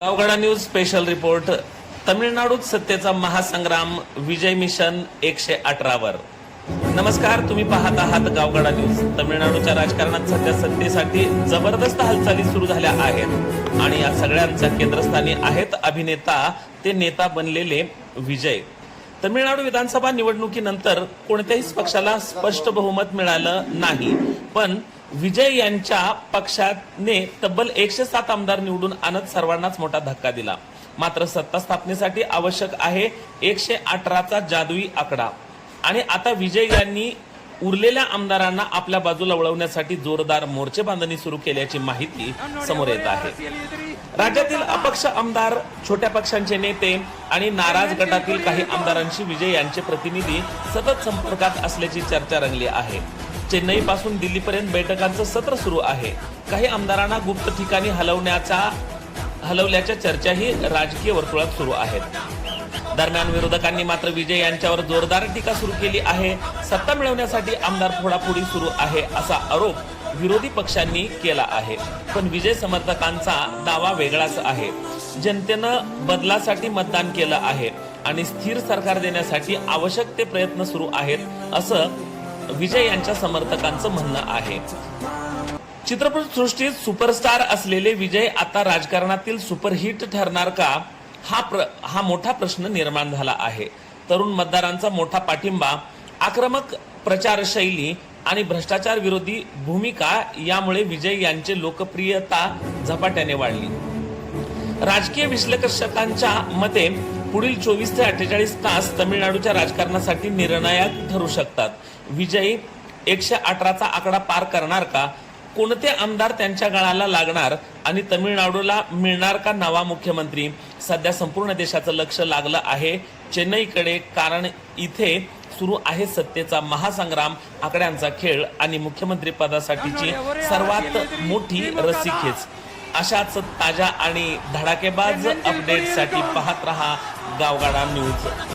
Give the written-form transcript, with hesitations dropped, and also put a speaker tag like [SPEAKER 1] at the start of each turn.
[SPEAKER 1] गावगाडा news special report. तमिळनाडूत सत्तेचा महासंग्राम, विजय mission 118 वर. नमस्कार, तुम्ही पाहत आहात गावगाडा न्यूज. तमिळनाडूच्या राजकारणात सध्या सत्तेसाठी जबरदस्त हालचाली सुरू झाल्या आहेत आणि या सगळ्यांच्या केंद्रस्थानी आहेत अभिनेता ते नेता बनलेले विजय. तमिळनाडू विधानसभा निवडणुकीनंतर कोणत्याही पक्षाला स्पष्ट बहुमत मिळालं नाही, पण विजय यांच्या पक्षाने तब्बल 107 आमदार निवडून आणत सर्वांनाच मोठा धक्का दिला. मात्र सत्ता स्थापनेसाठी आवश्यक आहे 118चा जादुई आकडा आणि आता विजय यांनी उरलेल्या आमदारांना आपल्या बाजूला वळवण्यासाठी जोरदार मोर्चे बांधणी सुरू केल्याची माहिती समोर येत आहे. राज्यातील अपक्ष आमदार, छोट्या पक्षांचे नेते आणि नाराज गटातील काही आमदारांशी विजय यांचे प्रतिनिधी सतत संपर्कात असल्याची चर्चा रंगली आहे. चेन्नई पासून दिल्लीपर्यंत बैठकांचं सत्र सुरू आहे. काही आमदारांना गुप्त ठिकाणी हलवल्याच्या चर्चाही राजकीय वर्तुळात सुरू आहेत. दरम्यान विरोधकांनी मात्र विजय यांच्यावर जोरदार टीका सुरू केली आहे. सत्ता मिळवण्यासाठी आमदार फोडाफोडी सुरू आहे असा आरोप विरोधी पक्षांनी केला आहे. पण विजय समर्थकांचा दावा वेगळाच आहे. जनतेनं बदलासाठी मतदान केलं आहे आणि स्थिर सरकार देण्यासाठी आवश्यक ते प्रयत्न सुरू आहेत असं विजय यांच्या समर्थकांचं म्हणणं आहे. चित्रपट सृष्टीत सुपरस्टार असलेले विजय आता राजकारणातील सुपरहिट ठरणार का, हा मोठा प्रश्न निर्माण झाला आहे. तरुण मतदारांचा मोठा पाठिंबा, आक्रमक प्रचारशैली आणि भ्रष्टाचार विरोधी भूमिका यामुळे विजय यांची लोकप्रियता झपाट्याने वाढली. राजकीय विश्लेषकांच्या मते पुढील 24 ते 48 तास तमिळनाडूच्या राजकारणासाठी निर्णायक ठरू शकतात. विजय 118चा आकडा पार करणार का? कोणते आमदार त्यांच्या गळाला लागणार आणि तमिळनाडूला मिळणार का नवा मुख्यमंत्री? सध्या संपूर्ण देशाचं लक्ष लागलं आहे चेन्नईकडे, कारण इथे सुरू आहे सत्तेचा महासंग्राम, आकड्यांचा खेळ आणि मुख्यमंत्री पदासाठीची सर्वात मोठी रस्सीखेच. अशाच ताज्या आणि धडाकेबाज अपडेटसाठी पाहत रहा गावगाडा न्यूज.